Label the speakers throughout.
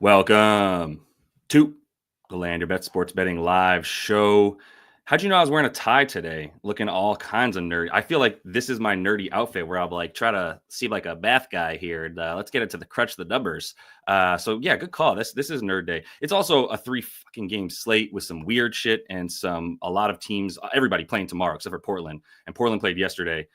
Speaker 1: Welcome to the Land Your Bet Sports Betting Live show. How'd you know I was wearing a tie today? Looking all kinds of nerdy. I feel like this is my nerdy outfit where I'll like try to seem like a math guy here. And let's get into the crutch the numbers. So yeah, good call. This is Nerd Day. It's also a 3 fucking game slate with some weird shit and a lot of teams. Everybody playing tomorrow except for Portland. And Portland played yesterday.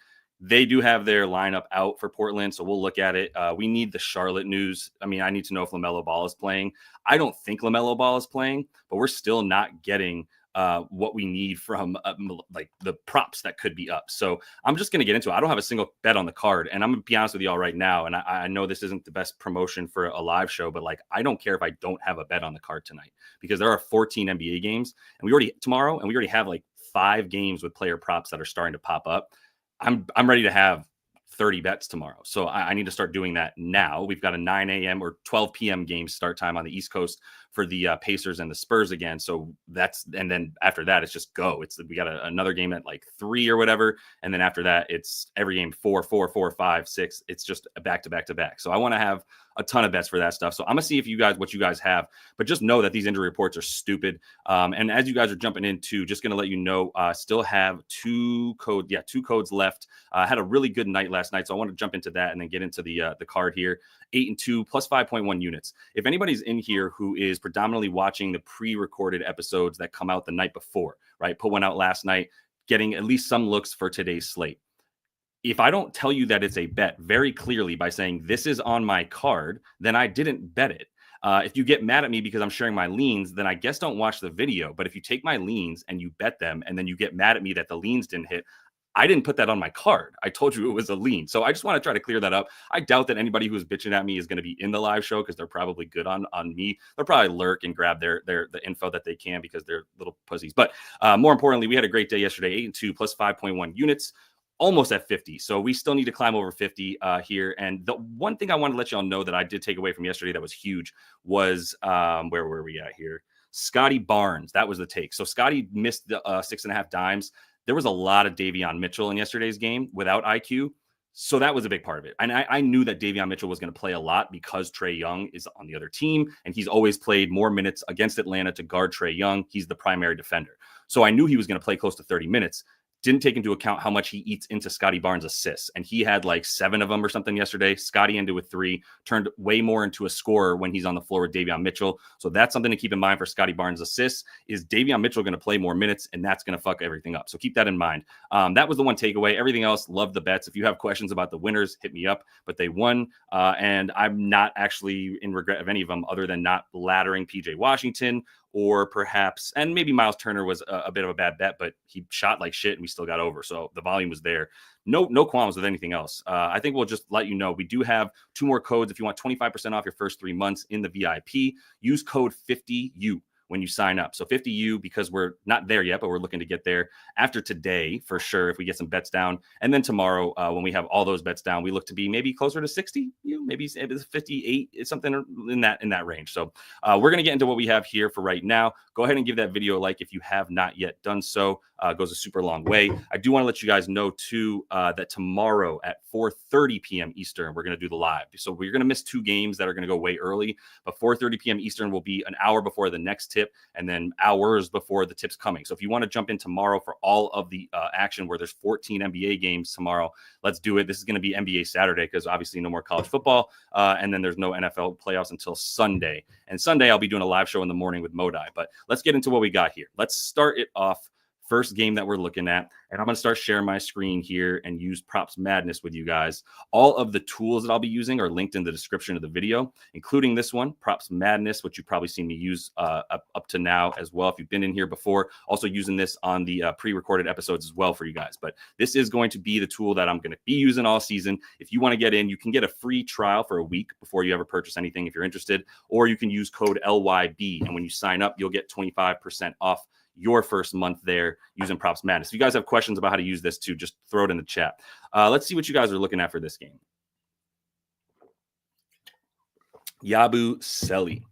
Speaker 1: They do have their lineup out for Portland, so we'll look at it. We need the Charlotte news. I mean, I need to know if LaMelo Ball is playing. I don't think LaMelo Ball is playing, but we're still not getting what we need from like the props that could be up. So I'm just going to get into it. I don't have a single bet on the card, and I'm going to be honest with you all right now. And I know this isn't the best promotion for a live show, but like I don't care if I don't have a bet on the card tonight because there are 14 NBA games, and we already have like 5 games with player props that are starting to pop up. I'm ready to have 30 bets tomorrow. So I need to start doing that now. We've got a 9 a.m. or 12 p.m. game start time on the East Coast for the Pacers and the Spurs again. So and then after that, it's just go. We got another game at like 3 or whatever. And then after that, it's every game 4, 4, 4, 5, 6. It's just a back to back to back. So I want to have a ton of bets for that stuff. So I'm gonna see what you guys have, but just know that these injury reports are stupid. And as you guys are jumping into, just gonna let you know, still have 2 codes left. Had a really good night last night, so I want to jump into that and then get into the card here. 8-2 plus 5.1 units. If anybody's in here who is predominantly watching the pre-recorded episodes that come out the night before, right? Put one out last night, getting at least some looks for today's slate. If I don't tell you that it's a bet very clearly by saying this is on my card, then I didn't bet it. If you get mad at me because I'm sharing my leans, then I guess don't watch the video. But if you take my leans and you bet them and then you get mad at me that the leans didn't hit, I didn't put that on my card. I told you it was a lean. So I just want to try to clear that up. I doubt that anybody who's bitching at me is going to be in the live show because they're probably good on me. They'll probably lurk and grab the info that they can because they're little pussies. But more importantly, we had a great day yesterday, 8-2 plus 5.1 units. Almost at 50. So we still need to climb over 50 here. And the one thing I want to let y'all know that I did take away from yesterday that was huge was where were we at here? Scotty Barnes. That was the take. So Scotty missed the 6.5 dimes. There was a lot of Davion Mitchell in yesterday's game without IQ. So that was a big part of it. And I knew that Davion Mitchell was going to play a lot because Trae Young is on the other team. And he's always played more minutes against Atlanta to guard Trae Young. He's the primary defender. So I knew he was going to play close to 30 minutes. Didn't take into account how much he eats into Scotty Barnes' assists. And he had like 7 of them or something yesterday. Scotty ended with 3, turned way more into a scorer when he's on the floor with Davion Mitchell. So that's something to keep in mind for Scotty Barnes' assists. Is Davion Mitchell going to play more minutes? And that's going to fuck everything up. So keep that in mind. That was the one takeaway. Everything else, love the bets. If you have questions about the winners, hit me up. But they won. And I'm not actually in regret of any of them other than not laddering PJ Washington or perhaps, and maybe Miles Turner was a bit of a bad bet, but he shot like shit and we still got over. So the volume was there. No qualms with anything else. I think we'll just let you know. We do have 2 more codes. If you want 25% off your first 3 months in the VIP, use code 50U when you sign up. So 50U, because we're not there yet, but we're looking to get there after today for sure if we get some bets down. And then tomorrow, when we have all those bets down, we look to be maybe closer to 60, maybe 58, something in that range. So we're going to get into what we have here for right now. Go ahead and give that video a like if you have not yet done so. It goes a super long way. I do want to let you guys know too that tomorrow at 4:30 p.m. Eastern, we're going to do the live. So we're going to miss 2 games that are going to go way early, but 4:30 p.m. Eastern will be an hour before the next tip and then hours before the tip's coming. So if you want to jump in tomorrow for all of the action where there's 14 NBA games tomorrow, let's do it. This is going to be NBA Saturday because obviously no more college football. And then there's no NFL playoffs until Sunday. And Sunday I'll be doing a live show in the morning with Modai. But let's get into what we got here. Let's start it off. First game that we're looking at, and I'm going to start sharing my screen here and use Props Madness with you guys. All of the tools that I'll be using are linked in the description of the video, including this one, Props Madness, which you've probably seen me use up to now as well if you've been in here before. Also using this on the pre-recorded episodes as well for you guys. But this is going to be the tool that I'm going to be using all season. If you want to get in, you can get a free trial for a week before you ever purchase anything if you're interested, or you can use code LYB, and when you sign up, you'll get 25% off your first month there using Props Madness. If you guys have questions about how to use this too, just throw it in the chat. Let's see what you guys are looking at for this game. Yabu Seli.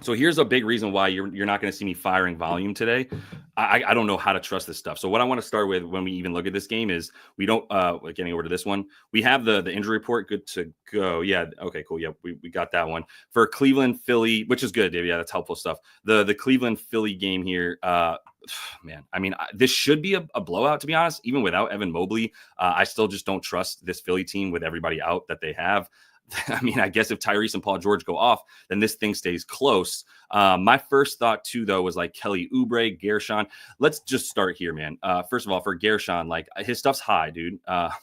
Speaker 1: So here's a big reason why you're not going to see me firing volume today. I don't know how to trust this stuff. So what I want to start with when we even look at this game is we don't getting over to this one. We have the injury report good to go. Yeah. Okay, cool. Yeah, we got that one for Cleveland, Philly, which is good, Dave. Yeah, that's helpful stuff. The Cleveland Philly game here, man, I mean, this should be a blowout, to be honest. Even without Evan Mobley, I still just don't trust this Philly team with everybody out that they have. I mean, I guess if Tyrese and Paul George go off, then this thing stays close. My first thought, too, though, was like Kelly Oubre, Gershon. Let's just start here, man. First of all, for Gershon, like his stuff's high, dude. Goga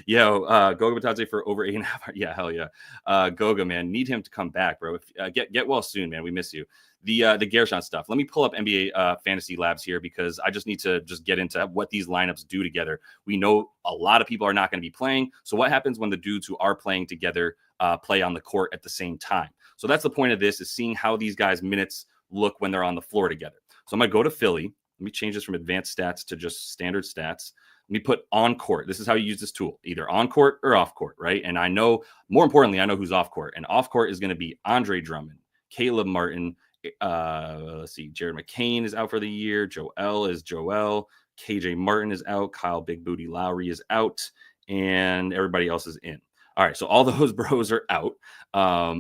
Speaker 1: Batadze for over 8.5 hours. Yeah, hell yeah. Goga, man, need him to come back, bro. Get well soon, man. We miss you. The Gershon stuff. Let me pull up NBA Fantasy Labs here because I just need to just get into what these lineups do together. We know a lot of people are not going to be playing. So what happens when the dudes who are playing together play on the court at the same time? So that's the point of this, is seeing how these guys' minutes look when they're on the floor together. So I'm going to go to Philly. Let me change this from advanced stats to just standard stats. Let me put on court. This is how you use this tool, either on court or off court, right? And I know, more importantly, I know who's off court. And off court is going to be Andre Drummond, Caleb Martin. Let's see, Jared McCain is out for the year. Joel is Joel. KJ Martin is out. Kyle Big Booty Lowry is out. And everybody else is in. All right, so all those bros are out.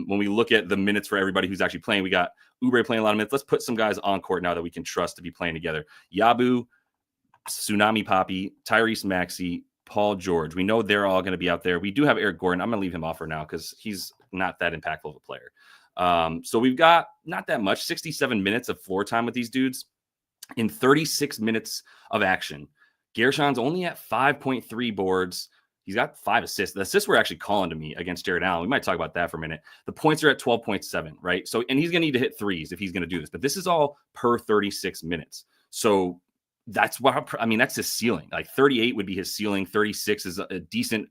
Speaker 1: When we look at the minutes for everybody who's actually playing, we got Oubre playing a lot of minutes. Let's put some guys on court now that we can trust to be playing together. Yabu, Tsunami Poppy, Tyrese Maxey, Paul George. We know they're all going to be out there. We do have Eric Gordon. I'm going to leave him off for now because he's not that impactful of a player. So we've got not that much, 67 minutes of floor time with these dudes in 36 minutes of action. Gershon's only at 5.3 boards. He's got 5 assists. The assists were actually calling to me against Jared Allen. We might talk about that for a minute. The points are at 12.7, right? So, and he's going to need to hit threes if he's going to do this, but this is all per 36 minutes. So that's what, I mean, that's his ceiling. Like 38 would be his ceiling. 36 is a decent,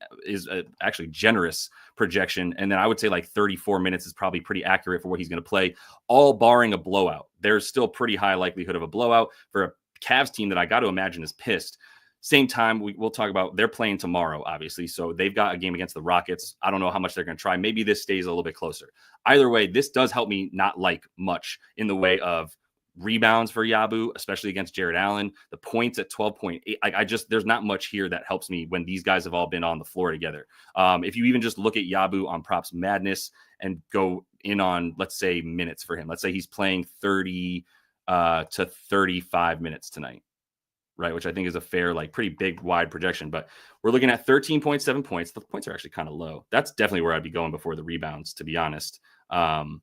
Speaker 1: actually generous projection. And then I would say like 34 minutes is probably pretty accurate for what he's going to play, all barring a blowout. There's still pretty high likelihood of a blowout for a Cavs team that I got to imagine is pissed. Same time, we'll talk about, they're playing tomorrow, obviously. So they've got a game against the Rockets. I don't know how much they're going to try. Maybe this stays a little bit closer. Either way, this does help me not like much in the way of rebounds for Yabu, especially against Jared Allen. The points at 12.8. There's not much here that helps me when these guys have all been on the floor together. If you even just look at Yabu on Props Madness and go in on, let's say, minutes for him. Let's say he's playing 30 to 35 minutes tonight. Right, which I think is a fair, like pretty big, wide projection. But we're looking at 13.7 points. The points are actually kind of low. That's definitely where I'd be going before the rebounds, to be honest. I'm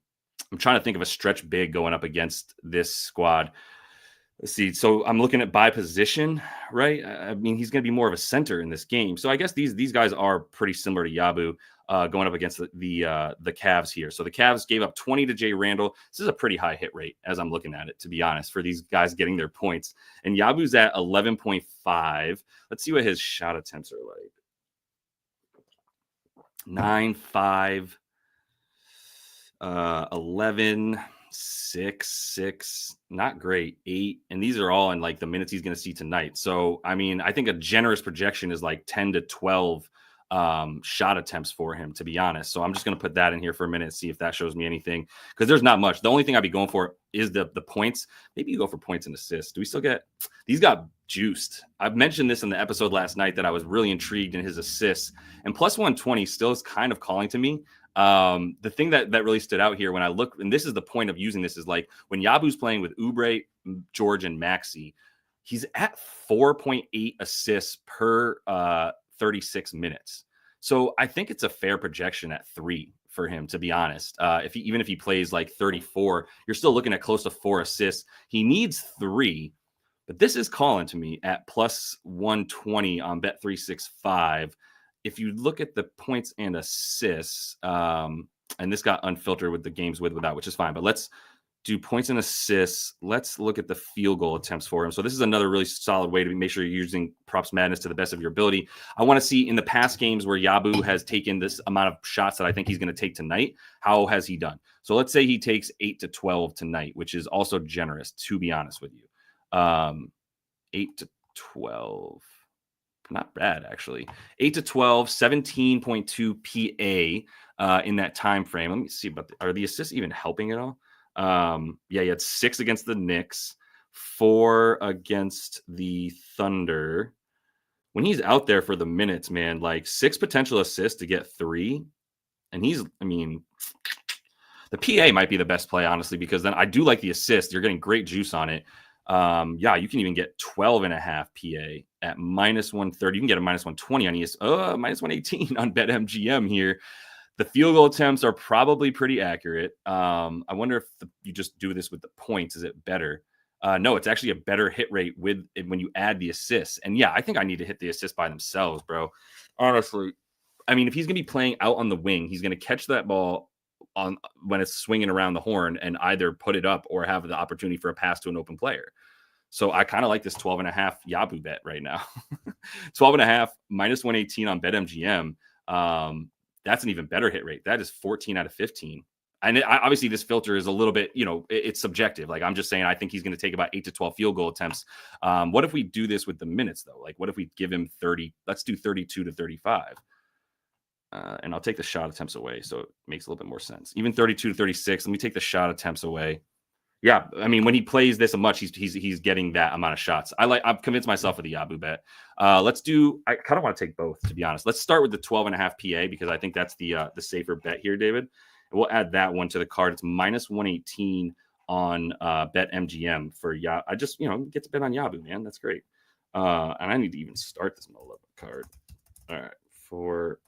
Speaker 1: trying to think of a stretch big going up against this squad. Let's see. So I'm looking at by position, right? I mean, he's going to be more of a center in this game. So I guess these guys are pretty similar to Yabu going up against the Cavs here. So the Cavs gave up 20 to Jay Randall. This is a pretty high hit rate as I'm looking at it, to be honest, for these guys getting their points. And Yabu's at 11.5. Let's see what his shot attempts are like. 9, 5, 11, 6, 6, not great, 8. And these are all in like the minutes he's going to see tonight. So, I mean, I think a generous projection is like 10 to 12 shot attempts for him, to be honest. So I'm just going to put that in here for a minute and see if that shows me anything, because there's not much. The only thing I'd be going for is the points. Maybe you go for points and assists. Do we still get these? Got juiced. I've mentioned this in the episode last night that I was really intrigued in his assists, and plus 120 still is kind of calling to me. The thing that really stood out here when I look, and this is the point of using this, is like when Yabu's playing with Oubre, George, and Maxey, he's at 4.8 assists per 36 minutes. So I think it's a fair projection at 3 for him, to be honest. Even if he plays like 34, you're still looking at close to 4 assists. He needs 3, but this is calling to me at plus 120 on Bet365. If you look at the points and assists, and this got unfiltered with the games without, which is fine, but let's do points and assists. Let's look at the field goal attempts for him. So this is another really solid way to make sure you're using Props Madness to the best of your ability. I want to see in the past games where Yabu has taken this amount of shots that I think he's going to take tonight, how has he done? So let's say he takes 8 to 12 tonight, which is also generous, to be honest with you. 8 to 12. Not bad, actually. 8 to 12, 17.2 PA in that time frame. Let me see, but are the assists even helping at all? Yeah, he had 6 against the Knicks, 4 against the Thunder. When he's out there for the minutes, man, like 6 potential assists to get 3. And the PA might be the best play, honestly, because then I do like the assist. You're getting great juice on it. Yeah, you can even get 12.5 PA at -130. You can get a -120 on ES, -118 on BetMGM here. The field goal attempts are probably pretty accurate. I wonder if you just do this with the points. Is it better? No, it's actually a better hit rate with when you add the assists. And yeah, I think I need to hit the assists by themselves, bro. Honestly, I mean, if he's going to be playing out on the wing, he's going to catch that ball on when it's swinging around the horn and either put it up or have the opportunity for a pass to an open player. So I kind of like this 12.5 Yabu bet right now. 12.5 -118 on BetMGM. That's an even better hit rate. That is 14 out of 15. And obviously this filter is a little bit, it's subjective. Like I'm just saying, I think he's going to take about 8 to 12 field goal attempts. What if we do this with the minutes though? Like what if we give him 30? Let's do 32 to 35. And I'll take the shot attempts away. So it makes a little bit more sense. Even 32 to 36. Let me take the shot attempts away. Yeah. I mean, when he plays this much, he's getting that amount of shots. I've convinced myself of the Yabu bet. I kind of want to take both, to be honest. Let's start with the 12.5 PA because I think that's the safer bet here, David. And we'll add that one to the card. It's -118 on BetMGM for Yabu. I just, get to bet on Yabu, man. That's great. And I need to even start this motherfucker card. All right. For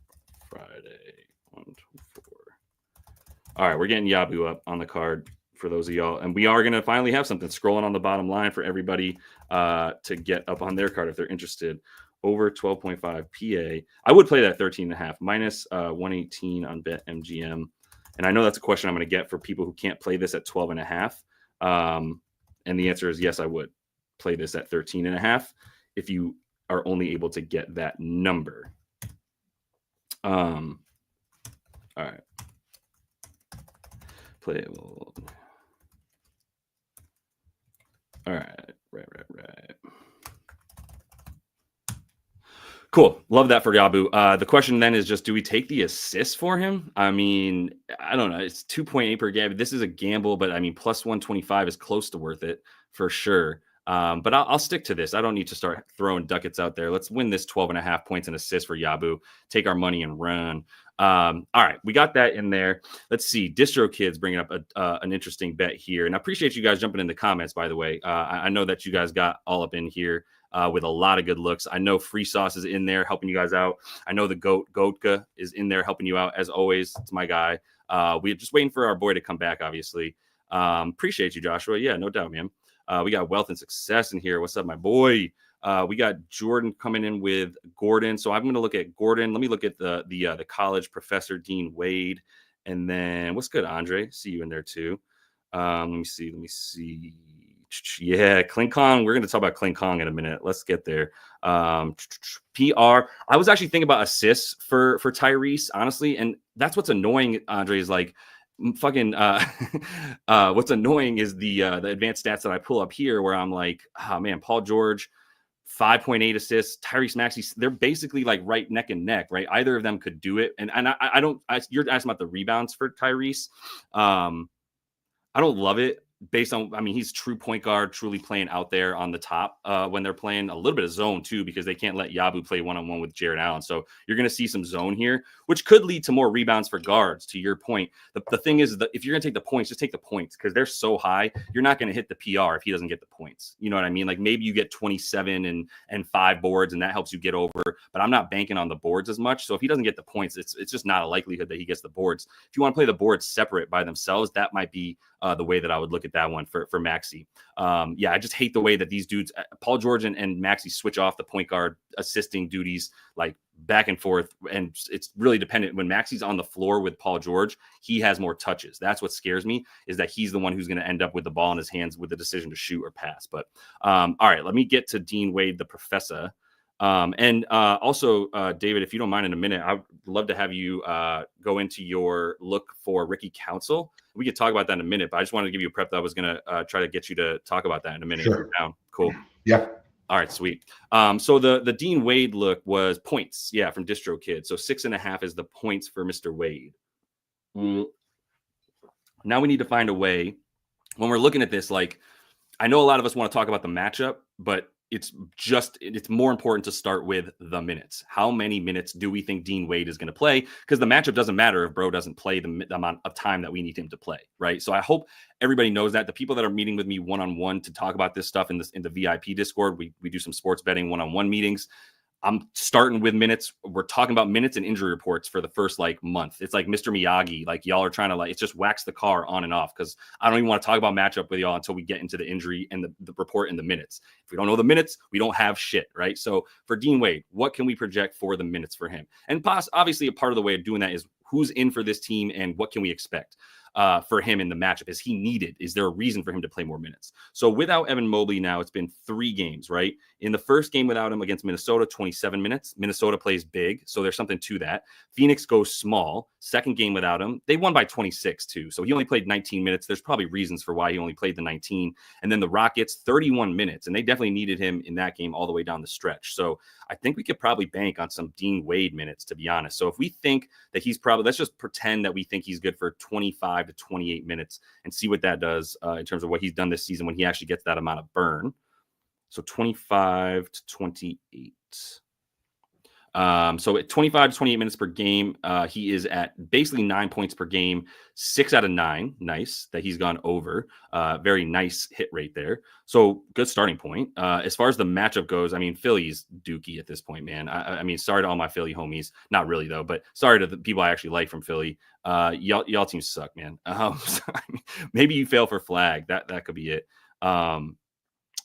Speaker 1: Friday, 124. All right, we're getting Yabu up on the card for those of y'all, and we are going to finally have something scrolling on the bottom line for everybody to get up on their card if they're interested. Over 12.5 PA. I would play that 13.5 -118 on BetMGM, and I know that's a question I'm going to get for people who can't play this at 12.5. And the answer is yes, I would play this at 13.5 if you are only able to get that number. All right. Playable. All right. Right. Cool. Love that for Yabu. The question then is just, do we take the assist for him? I mean, I don't know. It's 2.8 per game. This is a gamble, but I mean, +125 is close to worth it for sure. But I'll stick to this. I don't need to start throwing ducats out there. Let's win this 12.5 points and assists for Yabu. Take our money and run. All right, we got that in there. Let's see. Distro Kids bringing up an interesting bet here. And I appreciate you guys jumping in the comments, by the way. I know that you guys got all up in here with a lot of good looks. I know Free Sauce is in there helping you guys out. I know the Goatka is in there helping you out. As always, it's my guy. We're just waiting for our boy to come back, obviously. Appreciate you, Joshua. Yeah, no doubt, man. We got Wealth and Success in here. What's up, my boy? We got Jordan coming in with Gordon. So I'm going to look at Gordon. Let me look at the college professor, Dean Wade. And then what's good, Andre? See you in there too. Let me see. Yeah, Kling Kong. We're going to talk about Kling Kong in a minute. Let's get there. PR. I was actually thinking about assists for Tyrese, honestly. And that's what's annoying, Andre, is like, fucking what's annoying is the advanced stats that I pull up here where I'm like, oh man, Paul George 5.8 assists, Tyrese Maxey, they're basically like right neck and neck, right? Either of them could do it. And you're asking about the rebounds for Tyrese. I don't love it. Based on, I mean, he's true point guard, truly playing out there on the top when they're playing a little bit of zone too, because they can't let Yabu play one-on-one with Jared Allen. So you're going to see some zone here, which could lead to more rebounds for guards, to your point. The thing is that if you're going to take the points, just take the points because they're so high. You're not going to hit the PR if he doesn't get the points. You know what I mean? Like maybe you get 27 and 5 boards and that helps you get over, but I'm not banking on the boards as much. So if he doesn't get the points, it's just not a likelihood that he gets the boards. If you want to play the boards separate by themselves, that might be the way that I would look at that one for Maxey. Yeah, I just hate the way that these dudes, Paul George and Maxey, switch off the point guard assisting duties like back and forth. And it's really dependent. When Maxey's on the floor with Paul George, he has more touches. That's what scares me, is that he's the one who's going to end up with the ball in his hands with the decision to shoot or pass. But all right, let me get to Dean Wade, the professor. Also, David, if you don't mind, in a minute, I'd love to have you go into your look for Ricky Council. We could talk about that in a minute, but I just wanted to give you a prep that I was going to try to get you to talk about that in a minute.
Speaker 2: Sure.
Speaker 1: If you're down. Cool.
Speaker 2: Yeah.
Speaker 1: All right, sweet. So the Dean Wade look was points, yeah, from Distro Kid. So 6.5 is the points for Mr. Wade. Now we need to find a way when we're looking at this, like, I know a lot of us want to talk about the matchup, but it's more important to start with the minutes. How many minutes do we think Dean Wade is going to play? Because the matchup doesn't matter if Bro doesn't play the amount of time that we need him to play, right? So I hope everybody knows that. The people that are meeting with me one-on-one to talk about this stuff in the VIP Discord, we do some sports betting one-on-one meetings. I'm starting with minutes. We're talking about minutes and injury reports for the first month. It's like Mr. Miyagi. Like y'all are trying to it's just wax the car on and off because I don't even want to talk about matchup with y'all until we get into the injury and the report and the minutes. If we don't know the minutes, we don't have shit, right? So for Dean Wade, what can we project for the minutes for him? And obviously a part of the way of doing that is who's in for this team and what can we expect for him in the matchup? Is he needed? Is there a reason for him to play more minutes? So without Evan Mobley now, it's been 3 games, right? In the first game without him against Minnesota, 27 minutes. Minnesota plays big, so there's something to that. Phoenix goes small. Second game without him, they won by 26 too. So he only played 19 minutes. There's probably reasons for why he only played the 19. And then the Rockets, 31 minutes. And they definitely needed him in that game all the way down the stretch. So I think we could probably bank on some Dean Wade minutes, to be honest. So if we think that he's let's just pretend that we think he's good for 25 to 28 minutes and see what that does in terms of what he's done this season when he actually gets that amount of burn. So 25 to 28. So at 25 to 28 minutes per game, he is at basically 9 points per game, 6 out of 9. Nice that he's gone over. Very nice hit rate there. So good starting point. As far as the matchup goes, I mean, Philly's dookie at this point, man. I mean, sorry to all my Philly homies. Not really, though, but sorry to the people I actually like from Philly. Y'all teams suck, man. Maybe you fail for flag. That could be it.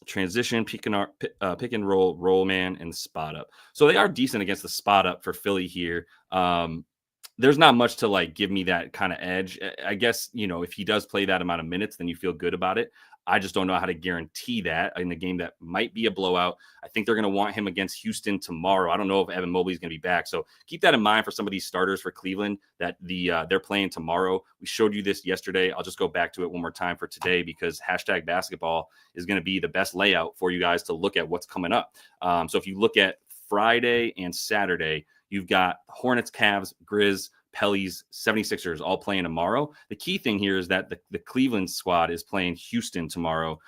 Speaker 1: Transition, pick and roll man, and spot up. So they are decent against the spot up for Philly here. There's not much to give me that kind of edge. I guess, if he does play that amount of minutes, then you feel good about it. I just don't know how to guarantee that in a game that might be a blowout. I think they're going to want him against Houston tomorrow. I don't know if Evan Mobley is going to be back. So keep that in mind for some of these starters for Cleveland that they're playing tomorrow. We showed you this yesterday. I'll just go back to it one more time for today because #basketball is going to be the best layout for you guys to look at what's coming up. So if you look at Friday and Saturday, you've got Hornets, Cavs, Grizz, Pellies, 76ers all playing tomorrow. The key thing here is that the Cleveland squad is playing Houston tomorrow,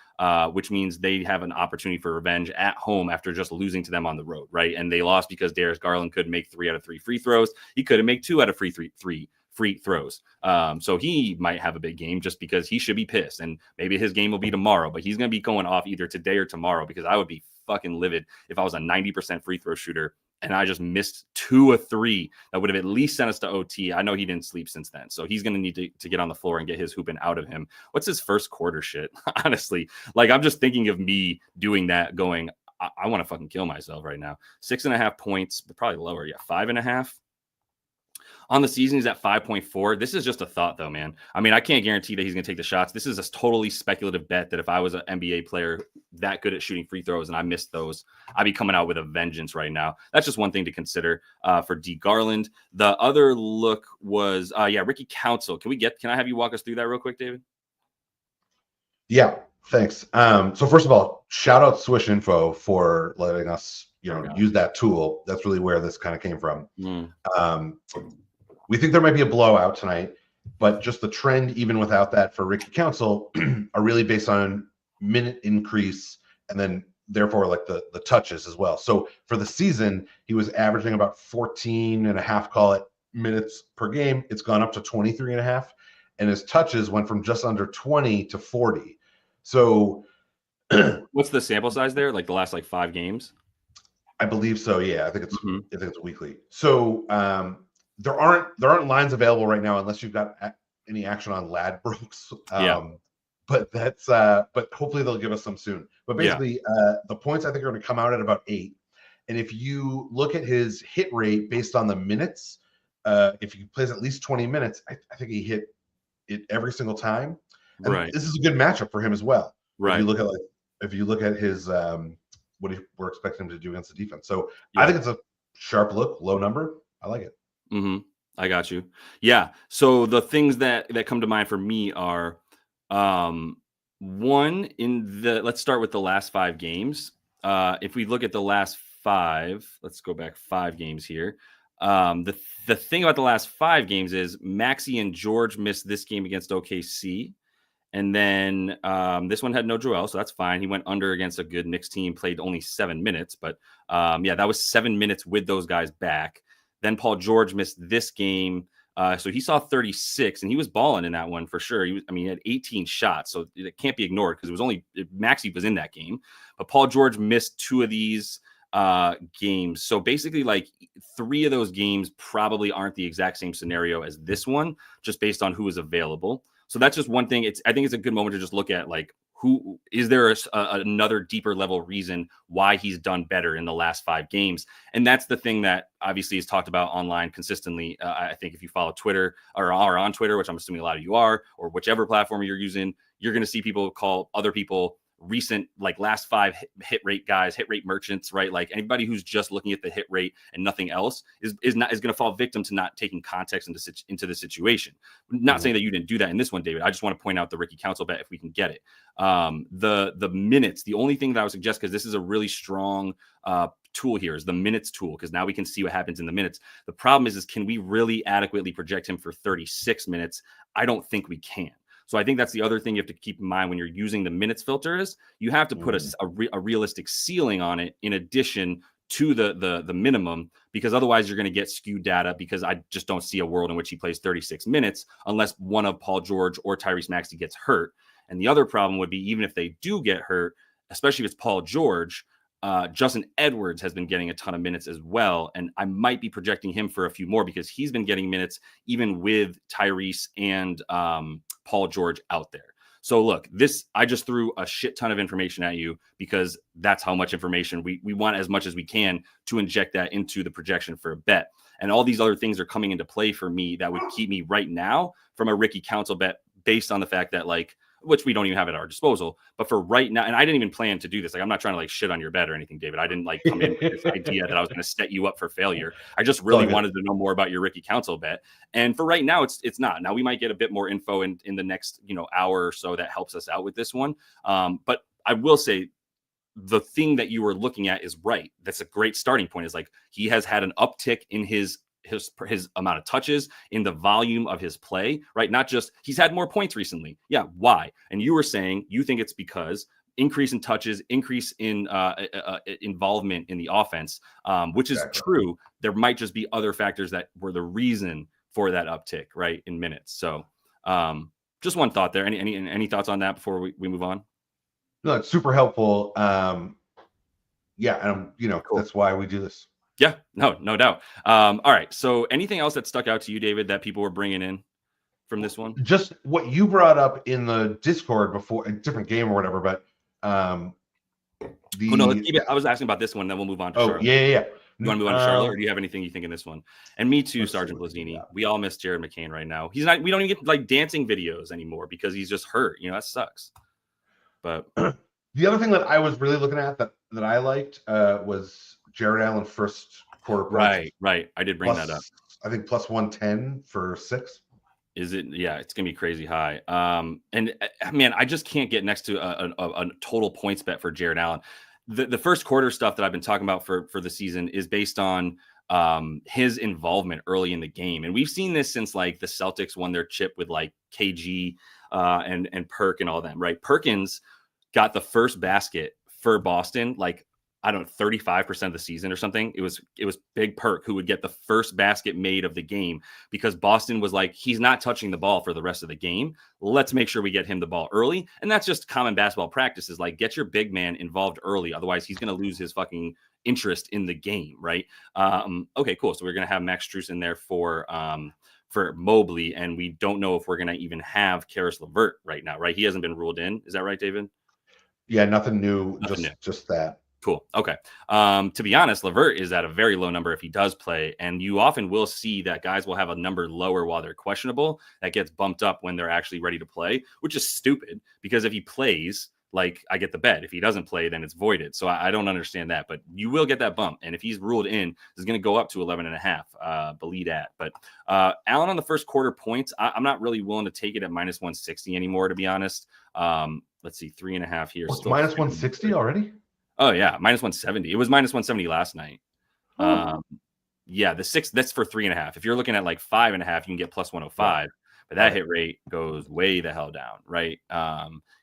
Speaker 1: which means they have an opportunity for revenge at home after just losing to them on the road, right? And they lost because Darius Garland couldn't make 3 out of 3 free throws. He couldn't make 2 out of three free throws. So he might have a big game just because he should be pissed. And maybe his game will be tomorrow, but he's going to be going off either today or tomorrow because I would be fucking livid if I was a 90% free throw shooter and I just missed 2 or 3 that would have at least sent us to OT. I know he didn't sleep since then. So he's going to need to get on the floor and get his hooping out of him. What's his first quarter shit? Honestly, I'm just thinking of me doing that going, I want to fucking kill myself right now. 6.5 points, but probably lower. Yeah. 5.5. On the season, he's at 5.4. This is just a thought, though, man. I mean, I can't guarantee that he's going to take the shots. This is a totally speculative bet that if I was an NBA player that good at shooting free throws and I missed those, I'd be coming out with a vengeance right now. That's just one thing to consider for D. Garland. The other look was, Ricky Council. Can I have you walk us through that real quick, David?
Speaker 2: Yeah, thanks. So first of all, shout out Swish Info for letting us, use that tool. That's really where this kind of came from. We think there might be a blowout tonight, but just the trend, even without that for Ricky Council, are really based on minute increase and then therefore the touches as well. So for the season, he was averaging about 14 and a half, call it, minutes per game. It's gone up to 23 and a half, and his touches went from just under 20 to 40. So
Speaker 1: what's the sample size there? The last 5 games?
Speaker 2: I believe so. Yeah, I think it's weekly. So there aren't lines available right now unless you've got any action on Ladbrokes. But that's but hopefully they'll give us some soon. But basically, the points I think are going to come out at about 8. And if you look at his hit rate based on the minutes, if he plays at least 20 minutes, I think he hit it every single time. And
Speaker 1: right.
Speaker 2: This is a good matchup for him as well.
Speaker 1: Right.
Speaker 2: If you look at his what we're expecting him to do against the defense. So I think it's a sharp look, low number. I like it.
Speaker 1: I got you. Yeah. So the things that come to mind for me are one let's start with the last 5 games. If we look at the last 5, let's go back 5 games here. The thing about the last 5 games is Maxey and George missed this game against OKC. And then this one had no Joel, so that's fine. He went under against a good Knicks team, played only 7 minutes. But yeah, that was 7 minutes with those guys back. Then Paul George missed this game. So he saw 36, and he was balling in that one for sure. He had 18 shots, so it can't be ignored because it was only Maxey was in that game. But Paul George missed 2 of these games. So basically, like 3 of those games probably aren't the exact same scenario as this one, just based on who is available. So that's just one thing. I think it's a good moment to just look at, like, who is there another deeper level reason why he's done better in the last 5 games. And that's the thing that obviously is talked about online consistently. I think if you follow Twitter or are on Twitter, which I'm assuming a lot of you are, or whichever platform you're using, you're going to see people call other people recent, like last 5 hit rate guys, hit rate merchants, right? Like anybody who's just looking at the hit rate and nothing else is going to fall victim to not taking context into the situation. Not saying that you didn't do that in this one, David. I just want to point out the Ricky Council bet if we can get it. The minutes, the only thing that I would suggest, because this is a really strong tool here, is the minutes tool, because now we can see what happens in the minutes. The problem is can we really adequately project him for 36 minutes? I don't think we can. So I think that's the other thing you have to keep in mind when you're using the minutes filter is you have to put a realistic ceiling on it in addition to the minimum, because otherwise you're going to get skewed data, because I just don't see a world in which he plays 36 minutes unless one of Paul George or Tyrese Maxey gets hurt. And the other problem would be, even if they do get hurt, especially if it's Paul George, Justin Edwards has been getting a ton of minutes as well. And I might be projecting him for a few more because he's been getting minutes even with Tyrese and Paul George out there. So look, I just threw a shit ton of information at you because that's how much information we want, as much as we can, to inject that into the projection for a bet. And all these other things are coming into play for me that would keep me right now from a Ricky Council bet, based on the fact that, like, which we don't even have at our disposal. But for right now, and I didn't even plan to do this. Like, I'm not trying to like shit on your bet or anything, David. I didn't like come in with this idea that I was going to set you up for failure. I just really wanted to know more about your Ricky Council bet. And for right now, it's not. Now we might get a bit more info in the next, hour or so that helps us out with this one. But I will say, the thing that you were looking at is right. That's a great starting point. Is like, he has had an uptick in his amount of touches, in the volume of his play, right? Not just he's had more points recently. Yeah. Why? And you were saying you think it's because increase in touches, increase in involvement in the offense, which is true. There might just be other factors that were the reason for that uptick, right, in minutes. So just one thought there. Any thoughts on that before we move on?
Speaker 2: No, it's super helpful. Yeah. And cool. That's why we do this.
Speaker 1: Yeah, no doubt. All right. So anything else that stuck out to you, David, that people were bringing in from this one?
Speaker 2: Just what you brought up in the Discord before, a different game or whatever, but
Speaker 1: let's keep it. I was asking about this one, then we'll move on to Charlotte.
Speaker 2: Yeah.
Speaker 1: You want to move on to Charlotte, or do you have anything you think in this one? And me too, Sergeant Blazzini. We all miss Jared McCain right now. We don't even get like dancing videos anymore because he's just hurt. That sucks. But
Speaker 2: the other thing that I was really looking at that I liked was Jared Allen first quarter points.
Speaker 1: Right. I did bring that up.
Speaker 2: I think plus 110 for 6.
Speaker 1: Is it? Yeah, it's gonna be crazy high. And man, I just can't get next to a total points bet for Jared Allen. The first quarter stuff that I've been talking about for the season is based on his involvement early in the game, and we've seen this since like the Celtics won their chip with like KG and Perk and all them. Right, Perkins got the first basket for Boston, like, I don't know, 35% of the season or something. It was Big Perk who would get the first basket made of the game, because Boston was like, he's not touching the ball for the rest of the game. Let's make sure we get him the ball early. And that's just common basketball practices. Like, get your big man involved early. Otherwise, he's going to lose his fucking interest in the game, right? Okay, cool. So we're going to have Max Strus in there for Mobley, and we don't know if we're going to even have Karis LeVert right now, right? He hasn't been ruled in. Is that right, David?
Speaker 2: Yeah, nothing new. Just that.
Speaker 1: Cool. Okay. To be honest, LeVert is at a very low number if he does play. And you often will see that guys will have a number lower while they're questionable. That gets bumped up when they're actually ready to play, which is stupid, because if he plays, like, I get the bet. If he doesn't play, then it's voided. So I don't understand that, but you will get that bump. And if he's ruled in, it's going to go up to 11.5, believe that. But Allen on the first quarter points, I'm not really willing to take it at minus 160 anymore, to be honest. Let's see, 3.5 here.
Speaker 2: It's minus 160 already?
Speaker 1: Oh yeah, minus 170. It was minus 170 last night. Yeah, the 6, that's for 3.5. If you're looking at like 5.5, you can get plus 105. but that hit rate goes way the hell down, right?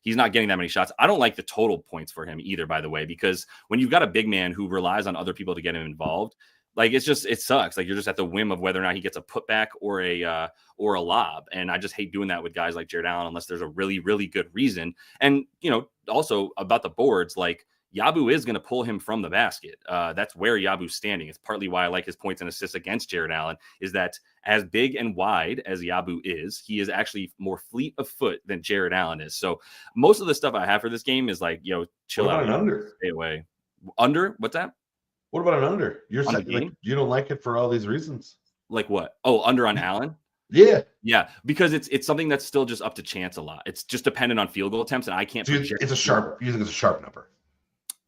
Speaker 1: He's not getting that many shots. I don't like the total points for him either, by the way, because when you've got a big man who relies on other people to get him involved, like it sucks. Like you're just at the whim of whether or not he gets a putback or a lob. And I just hate doing that with guys like Jared Allen unless there's a really, really good reason. And, also about the boards, like Yabu is going to pull him from the basket. That's where Yabu's standing. It's partly why I like his points and assists against Jared Allen, is that as big and wide as Yabu is, he is actually more fleet of foot than Jared Allen is. So most of the stuff I have for this game is like, chill out.
Speaker 2: An under?
Speaker 1: Stay away. Under? What's that?
Speaker 2: What about an under? You're saying like you don't like it for all these reasons.
Speaker 1: Like what? Oh, under on Allen?
Speaker 2: Yeah,
Speaker 1: because it's something that's still just up to chance a lot. It's just dependent on field goal attempts, and I can't.
Speaker 2: So it's a sharp. You think it's a sharp number?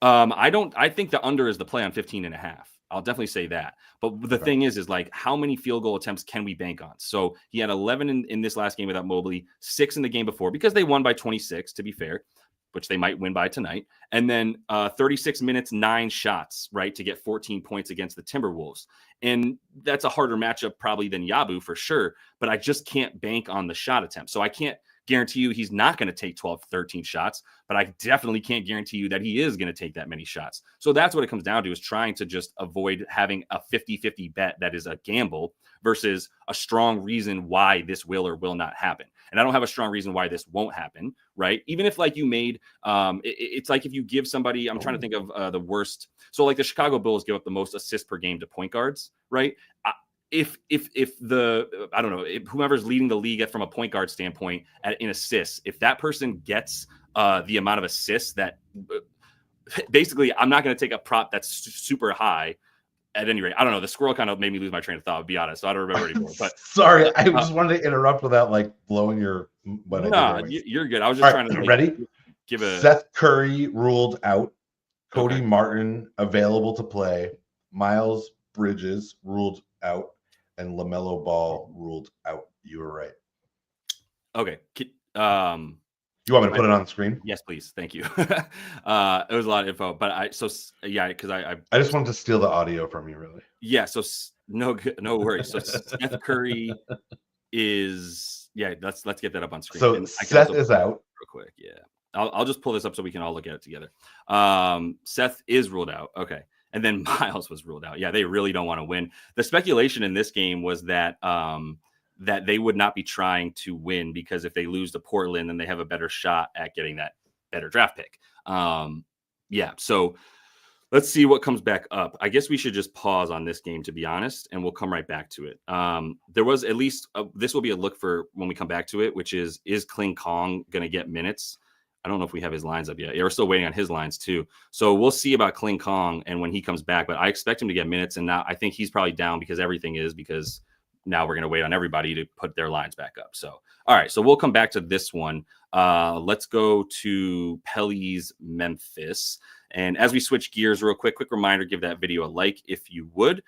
Speaker 1: I think the under is the play on 15.5. I'll definitely say that. But the thing is like, how many field goal attempts can we bank on? So he had 11 in this last game without Mobley, 6 in the game before, because they won by 26, to be fair, which they might win by tonight. And then 36 minutes, 9 shots, right, to get 14 points against the Timberwolves. And that's a harder matchup probably than Yabu for sure, but I just can't bank on the shot attempt. So I can't guarantee you he's not going to take 12, 13 shots, but I definitely can't guarantee you that he is going to take that many shots. So that's what it comes down to, is trying to just avoid having a 50-50 bet that is a gamble versus a strong reason why this will or will not happen. And I don't have a strong reason why this won't happen, right? Even if like you made, it's like if you give somebody, I'm trying to think of the worst. So like the Chicago Bulls give up the most assists per game to point guards, right? If the, I don't know, if whomever's leading the league from a point guard standpoint in assists, if that person gets the amount of assists that basically, I'm not going to take a prop that's super high. At any rate, I don't know. The squirrel kind of made me lose my train of thought, to be honest. So I don't remember anymore. But
Speaker 2: sorry, I just wanted to interrupt without like blowing your.
Speaker 1: You're good. I was just trying to
Speaker 2: ready.
Speaker 1: Give a
Speaker 2: Seth Curry ruled out. Cody Martin available to play. Miles Bridges ruled out, and LaMelo Ball ruled out. You were right.
Speaker 1: Okay.
Speaker 2: You want me to put it on the screen?
Speaker 1: Yes, please. Thank you. It was a lot of info, but because I
Speaker 2: just wanted to steal the audio from you, really.
Speaker 1: Yeah. So no worries. So Seth Curry is Let's get that up on screen.
Speaker 2: So Seth is out
Speaker 1: real quick. Yeah, I'll just pull this up so we can all look at it together. Seth is ruled out. Okay, and then Miles was ruled out. Yeah, they really don't want to win. The speculation in this game was that that they would not be trying to win because if they lose to Portland, then they have a better shot at getting that better draft pick. So let's see what comes back up. I guess we should just pause on this game, to be honest, and we'll come right back to it. There was at least this will be a look for when we come back to it, which is Kling Kong going to get minutes? I don't know if we have his lines up yet. Yeah, we're still waiting on his lines too. So we'll see about Kling Kong and when he comes back, but I expect him to get minutes. And now I think he's probably down because now we're going to wait on everybody to put their lines back up. So, all right. So we'll come back to this one. Let's go to Pelly's Memphis. And as we switch gears real quick reminder, give that video a like if you would.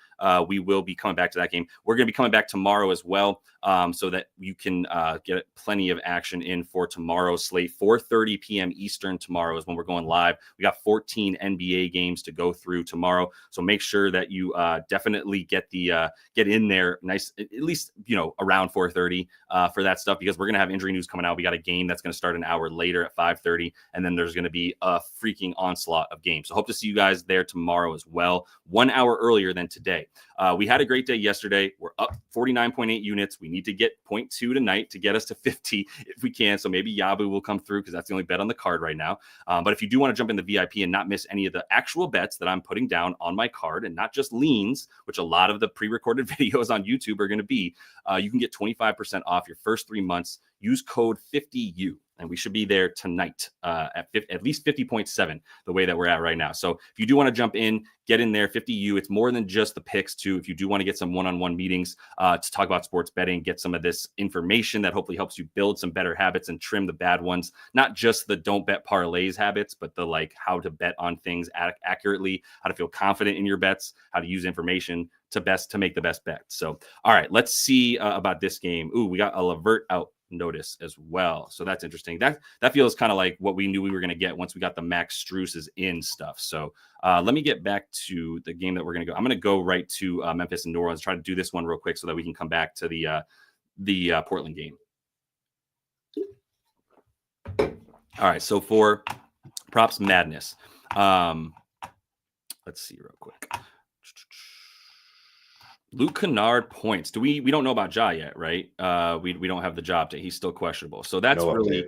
Speaker 1: We will be coming back to that game. We're going to be coming back tomorrow as well, so that you can get plenty of action in for tomorrow's slate. 4:30 p.m. Eastern tomorrow is when we're going live. We got 14 NBA games to go through tomorrow, so make sure that you definitely get in there nice, at least around 4:30 for that stuff, because we're going to have injury news coming out. We got a game that's going to start an hour later at 5:30, and then there's going to be a freaking onslaught of games. So hope to see you guys there tomorrow as well, 1 hour earlier than today. We had a great day yesterday. We're up 49.8 units. We need to get 0.2 tonight to get us to 50 if we can. So maybe Yabu will come through because that's the only bet on the card right now. But if you do want to jump in the VIP and not miss any of the actual bets that I'm putting down on my card and not just leans, which a lot of the pre-recorded videos on YouTube are going to be, you can get 25% off your first 3 months. Use code 50U. And we should be there tonight at least 50.7, the way that we're at right now. So if you do want to jump in, get in there, 50U. It's more than just the picks, too. If you do want to get some one-on-one meetings to talk about sports betting, get some of this information that hopefully helps you build some better habits and trim the bad ones. Not just the don't bet parlays habits, but the how to bet on things accurately, how to feel confident in your bets, how to use information to make the best bet. So, all right, let's see about this game. Ooh, we got a Levert out notice as well, so that's interesting. That feels kind of like what we knew we were going to get once we got the Max Struess's in stuff. So let me get back to the game that we're going to go. I'm going to go right to Memphis and New Orleans, try to do this one real quick so that we can come back to the Portland game. All right, so for props madness, let's see real quick. Luke Kennard points. We don't know about Ja yet, right? We don't have the job update. He's still questionable. So that's really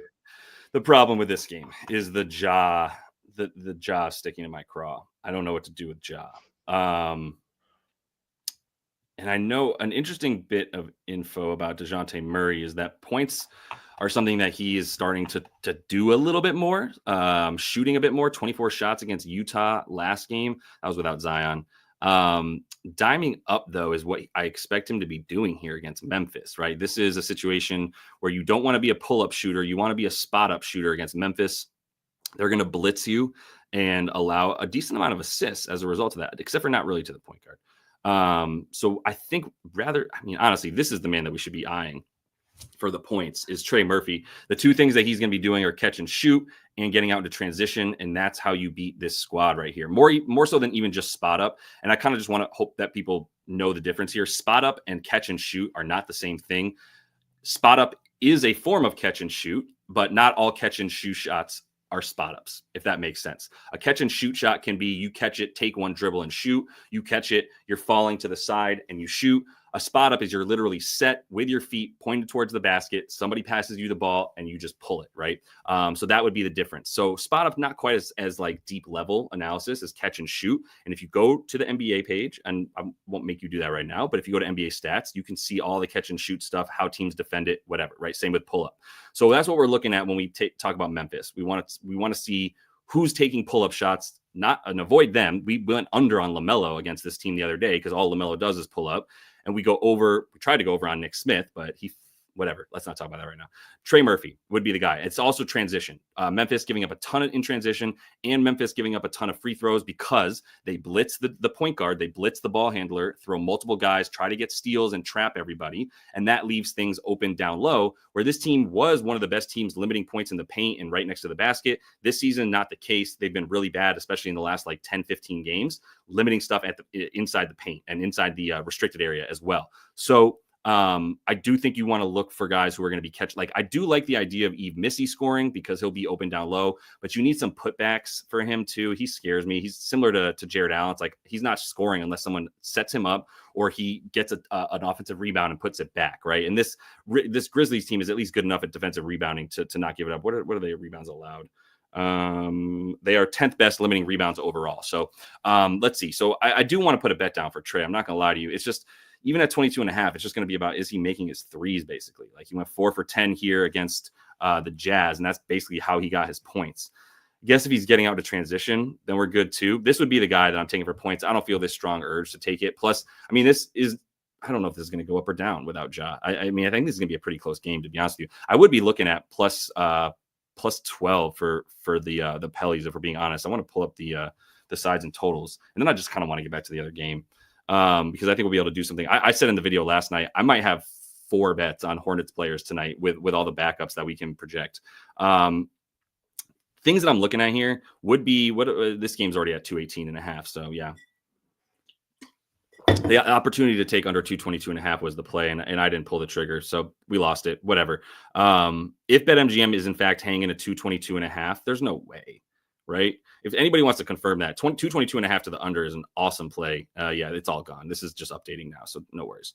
Speaker 1: the problem with this game is the Ja sticking in my craw. I don't know what to do with Ja. And I know an interesting bit of info about DeJounte Murray is that points are something that he is starting to do a little bit more, shooting a bit more. 24 shots against Utah last game. That was without Zion. Diming up, though, is what I expect him to be doing here against Memphis, right? This is a situation where you don't want to be a pull-up shooter. You want to be a spot-up shooter against Memphis. They're going to blitz you and allow a decent amount of assists as a result of that, except for not really to the point guard. So I think honestly, this is the man that we should be eyeing for the points is Trey Murphy. The two things that he's going to be doing are catch and shoot and getting out into transition. And that's how you beat this squad right here. More so than even just spot up. And I kind of just want to hope that people know the difference here. Spot up and catch and shoot are not the same thing. Spot up is a form of catch and shoot, but not all catch and shoot shots are spot ups, if that makes sense. A catch and shoot shot can be you catch it, take one dribble and shoot. You catch it, you're falling to the side and you shoot. A spot up is you're literally set with your feet pointed towards the basket. Somebody passes you the ball and you just pull it, right? So that would be the difference. So spot up, not quite as like deep level analysis as catch and shoot. And if you go to the NBA page, and I won't make you do that right now, but if you go to NBA stats, you can see all the catch and shoot stuff, how teams defend it, whatever, right? Same with pull up. So that's what we're looking at when we talk about Memphis. We want to see who's taking pull up shots, and avoid them. We went under on LaMelo against this team the other day because all LaMelo does is pull up. And we tried to go over on Nick Smith, but whatever. Let's not talk about that right now. Trey Murphy would be the guy. It's also transition. Memphis giving up a ton in transition and Memphis giving up a ton of free throws because they blitz the point guard. They blitz the ball handler, throw multiple guys, try to get steals and trap everybody. And that leaves things open down low where this team was one of the best teams limiting points in the paint and right next to the basket. This season, not the case. They've been really bad, especially in the last 10, 15 games, limiting stuff inside the paint and inside the restricted area as well. So I do think you want to look for guys who are going to be I do like the idea of Eve Missy scoring because he'll be open down low, but you need some putbacks for him too. He scares me. He's similar to Jared Allen. It's like he's not scoring unless someone sets him up or he gets an offensive rebound and puts it back, right? And this Grizzlies team is at least good enough at defensive rebounding to not give it up. What are their rebounds allowed? They are 10th best limiting rebounds overall. So let's see. So I do want to put a bet down for Trey. I'm not going to lie to you. It's just, even at 22.5, it's just going to be about, is he making his threes basically? Like he went 4 for 10 here against the Jazz. And that's basically how he got his points. I guess if he's getting out to transition, then we're good too. This would be the guy that I'm taking for points. I don't feel this strong urge to take it. Plus, I mean, I don't know if this is going to go up or down without Ja. I mean, I think this is going to be a pretty close game, to be honest with you. I would be looking at plus 12 for the Pellies, if we're being honest. I want to pull up the sides and totals. And then I just kind of want to get back to the other game. Because I think we'll be able to do something. I said in the video last night, I might have 4 bets on Hornets players tonight with all the backups that we can project. Things that I'm looking at here would be this game's already at 218.5. So yeah, the opportunity to take under 222.5 was the play, and I didn't pull the trigger, so we lost it. Whatever. If BetMGM is in fact hanging at 222.5, there's no way. Right? If anybody wants to confirm that, 222.5 to the under is an awesome play. Yeah, it's all gone. This is just updating now, so no worries.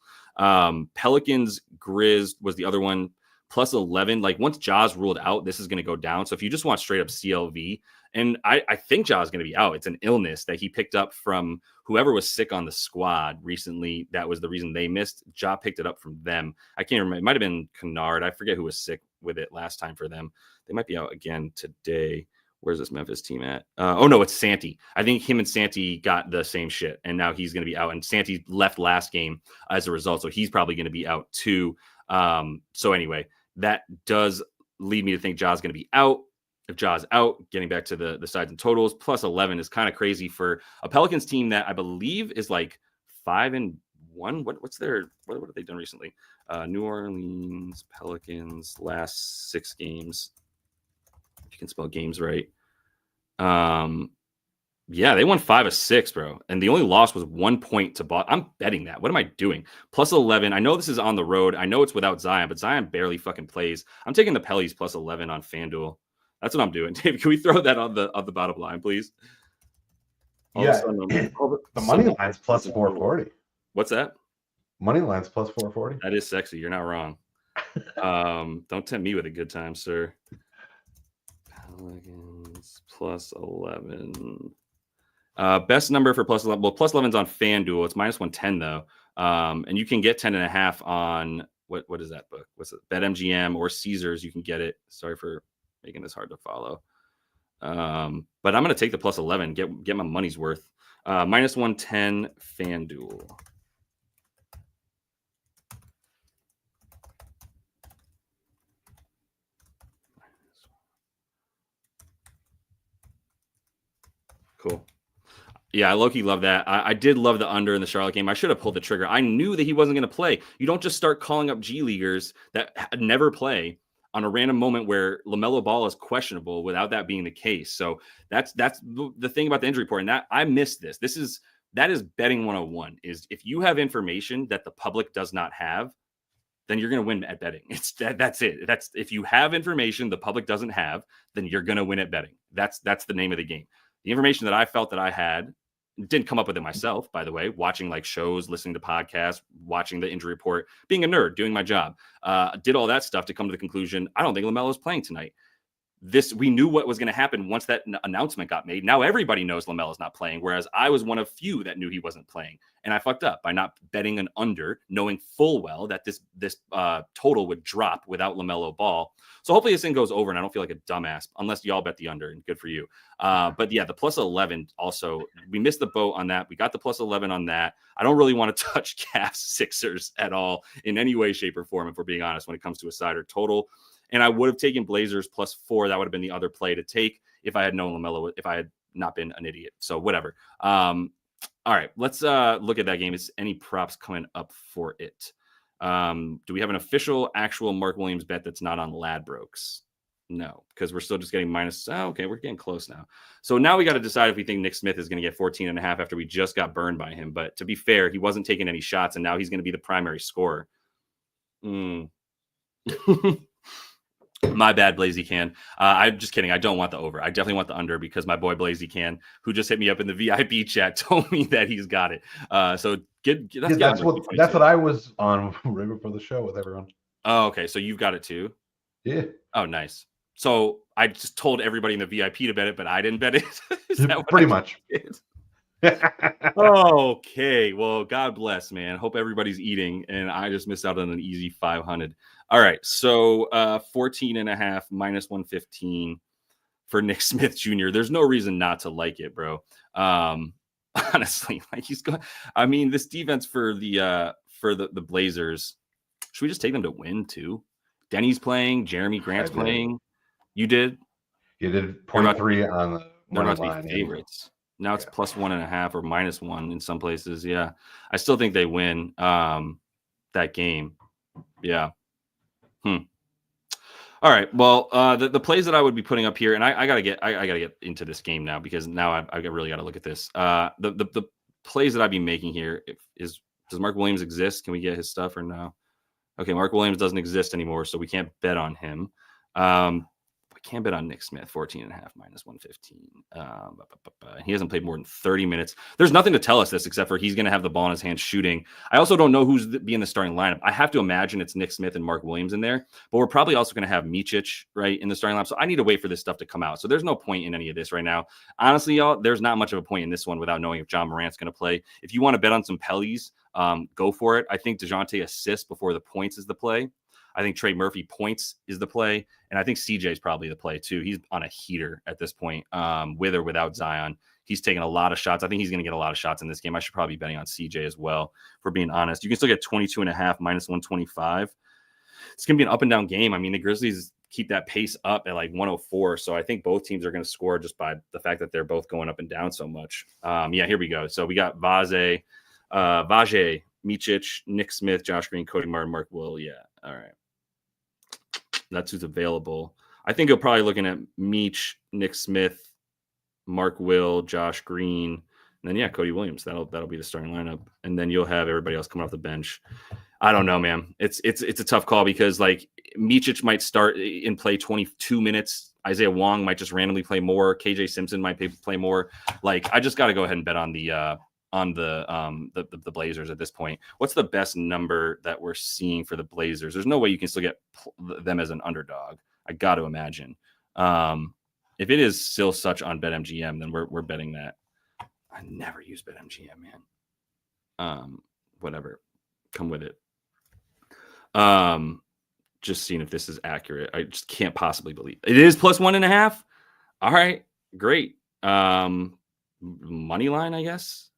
Speaker 1: Pelicans, Grizz was the other one, plus 11. Like once Ja's ruled out, this is going to go down. So if you just want straight up CLV, and I think Ja's going to be out. It's an illness that he picked up from whoever was sick on the squad recently. That was the reason they missed. Ja picked it up from them. I can't remember. It might have been Kennard. I forget who was sick with it last time for them. They might be out again today. Where's this Memphis team at? Oh, no, it's Santi. I think him and Santi got the same shit, and now he's going to be out. And Santi left last game as a result, so he's probably going to be out too. So anyway, that does lead me to think Ja's going to be out. If Ja's out, getting back to the sides and totals, plus 11 is kind of crazy for a Pelicans team that I believe is 5-1. What have they done recently? New Orleans Pelicans last 6 games. You can spell games right. Yeah, they won 5 of 6, bro. And the only loss was 1 point to Boston. I'm betting that. What am I doing? Plus 11. I know this is on the road. I know it's without Zion, but Zion barely fucking plays. I'm taking the Pellies plus 11 on FanDuel. That's what I'm doing. Dave, can we throw that on the bottom line, please?
Speaker 2: The money line's plus 440.
Speaker 1: What's that?
Speaker 2: Money line's plus 440.
Speaker 1: That is sexy. You're not wrong. Don't tempt me with a good time, sir. Pelicans plus 11. Best number for plus 11. Well, plus 11's on FanDuel. It's minus 110 though. And you can get 10.5 on what is that book? What's it? BetMGM or Caesars. You can get it. Sorry for making this hard to follow. But I'm gonna take the plus 11. Get my money's worth. Minus 110 FanDuel. Cool. Yeah, I low-key love that. I did love the under in the Charlotte game. I should have pulled the trigger. I knew that he wasn't going to play. You don't just start calling up G Leaguers that never play on a random moment where LaMelo Ball is questionable without that being the case. So that's the thing about the injury report. And that I missed this. That is betting 101 is if you have information that the public does not have, then you're going to win at betting. That's it. That's if you have information the public doesn't have, then you're going to win at betting. That's the name of the game. The information that I felt that I had, didn't come up with it myself, by the way, watching like shows, listening to podcasts, watching the injury report, being a nerd, doing my job, did all that stuff to come to the conclusion, I don't think LaMelo's playing tonight. We knew what was going to happen once that announcement got made. Now everybody knows LaMelo's not playing, whereas I was one of few that knew he wasn't playing. And I fucked up by not betting an under, knowing full well that this total would drop without LaMelo Ball. So hopefully this thing goes over and I don't feel like a dumbass, unless y'all bet the under, and good for you. But yeah, the plus 11 also, we missed the boat on that. We got the plus 11 on that. I don't really want to touch Cavs Sixers at all in any way, shape, or form, if we're being honest, when it comes to a side or total. And I would have taken Blazers plus 4. That would have been the other play to take if I had known LaMelo, if I had not been an idiot. So whatever. All right, let's look at that game. Is any props coming up for it? Do we have an official, actual Mark Williams bet that's not on Ladbrokes? No, because we're still just getting minus. Oh, okay, we're getting close now. So now we got to decide if we think Nick Smith is going to get 14.5 after we just got burned by him. But to be fair, he wasn't taking any shots, and now he's going to be the primary scorer. My bad, Blazy Can. I'm just kidding. I don't want the over. I definitely want the under because my boy Blazy Can, who just hit me up in the VIP chat, told me that he's got it. So that's
Speaker 2: what I was on right before the show with everyone.
Speaker 1: Oh, okay. So you've got it too?
Speaker 2: Yeah.
Speaker 1: Oh, nice. So I just told everybody in the VIP to bet it, but I didn't bet it. Is that what
Speaker 2: pretty much?
Speaker 1: Okay. Well, God bless, man. Hope everybody's eating, and I just missed out on an easy 500. All right. So 14.5 minus 115 for Nick Smith Jr. There's no reason not to like it, bro. Honestly, like he's going. I mean, this defense for the Blazers. Should we just take them to win too? Denny's playing. Jeremy Grant's playing. You did.
Speaker 2: You did 0.3 on the
Speaker 1: money line. Favorites. Now it's plus 1.5 or minus 1 in some places. Yeah, I still think they win that game. Yeah. All right. Well, the plays that I would be putting up here, and I gotta get into this game now because now I really got to look at this. The plays that I'd be making here does Mark Williams exist? Can we get his stuff or no? Okay, Mark Williams doesn't exist anymore, so we can't bet on him. We can't bet on Nick Smith, 14.5 minus 115. He hasn't played more than 30 minutes. There's nothing to tell us this except for he's going to have the ball in his hand shooting. I also don't know who's be in the starting lineup. I have to imagine it's Nick Smith and Mark Williams in there, but we're probably also going to have Micic, right, in the starting lineup. So I need to wait for this stuff to come out. So there's no point in any of this right now. Honestly, y'all, there's not much of a point in this one without knowing if John Morant's going to play. If you want to bet on some Pellies, go for it. I think DeJounte assists before the points is the play. I think Trey Murphy points is the play. And I think CJ is probably the play too. He's on a heater at this point, with or without Zion. He's taking a lot of shots. I think he's going to get a lot of shots in this game. I should probably be betting on CJ as well, for being honest. You can still get 22.5 minus 125. It's going to be an up and down game. I mean, the Grizzlies keep that pace up at like 104. So I think both teams are going to score just by the fact that they're both going up and down so much. Yeah, here we go. So we got Vage, Micic, Nick Smith, Josh Green, Cody Martin, Mark Will. Yeah. All right. That's who's available. I think you're probably looking at Meach, Nick Smith, Mark Will, Josh Green, and then yeah, Cody Williams. That'll be the starting lineup, and then you'll have everybody else coming off the bench. I don't know, man. It's a tough call because like Micic might start and play 22 minutes. Isaiah Wong might just randomly play more. KJ Simpson might play more. Like, I just got to go ahead and bet on the Blazers at this point. What's the best number that we're seeing for the Blazers? There's no way you can still get them as an underdog, I got to imagine. If it is still such on BetMGM, then we're betting that. I never use BetMGM, man. Whatever, come with it. Just seeing if this is accurate. I just can't possibly believe it is plus 1.5. All right, great. Money line, I guess.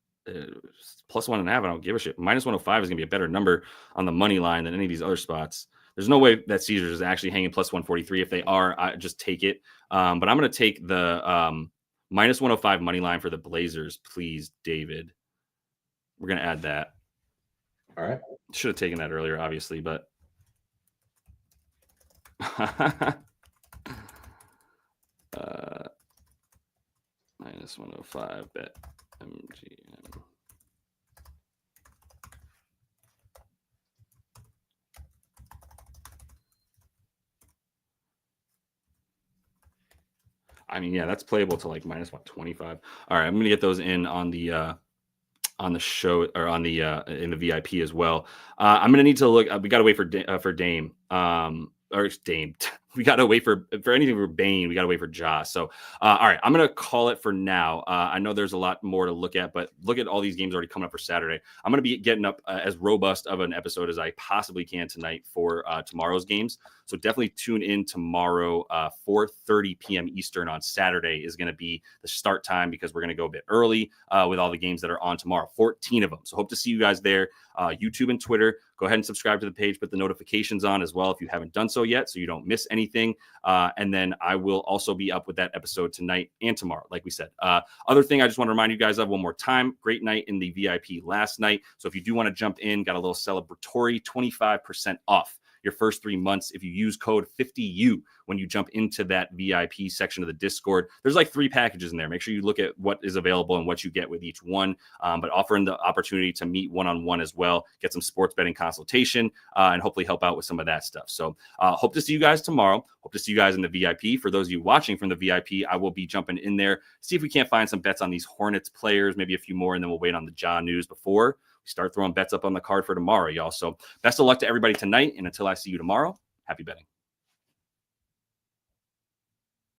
Speaker 1: Plus 1.5. I don't give a shit. Minus 105 is gonna be a better number on the money line than any of these other spots. There's no way that Caesars is actually hanging plus 143. If they are, I just take it. But I'm gonna take the minus 105 money line for the Blazers, please, David. We're gonna add that.
Speaker 2: All right.
Speaker 1: Should have taken that earlier, obviously, but minus 105 BetMGM. I mean, yeah, that's playable to like minus 125. All right, I'm gonna get those in on the show, or on the in the VIP as well. I'm gonna need to look. We gotta wait for Dame. Or Dame. We gotta wait for anything for Bane. We gotta wait for Ja. So, all right, I'm gonna call it for now. I know there's a lot more to look at, but look at all these games already coming up for Saturday. I'm gonna be getting up as robust of an episode as I possibly can tonight for tomorrow's games. So definitely tune in tomorrow. 4:30 p.m. Eastern on Saturday is going to be the start time, because we're going to go a bit early with all the games that are on tomorrow. 14 of them. So hope to see you guys there. YouTube and Twitter. Go ahead and subscribe to the page. Put the notifications on as well if you haven't done so yet, so you don't miss anything. And then I will also be up with that episode tonight and tomorrow, like we said. Other thing I just want to remind you guys of one more time. Great night in the VIP last night. So if you do want to jump in, got a little celebratory 25% off your first 3 months if you use code 50U when you jump into that VIP section of the Discord. There's like 3 packages in there. Make sure you look at what is available and what you get with each one, but offering the opportunity to meet one-on-one as well, get some sports betting consultation, and hopefully help out with some of that stuff. So hope to see you guys tomorrow. Hope to see you guys in the VIP. For those of you watching from the VIP, I will be jumping in there, see if we can't find some bets on these Hornets players, maybe a few more, and then we'll wait on the Ja news before we start throwing bets up on the card for tomorrow, y'all. So best of luck to everybody tonight. And until I see you tomorrow, happy betting.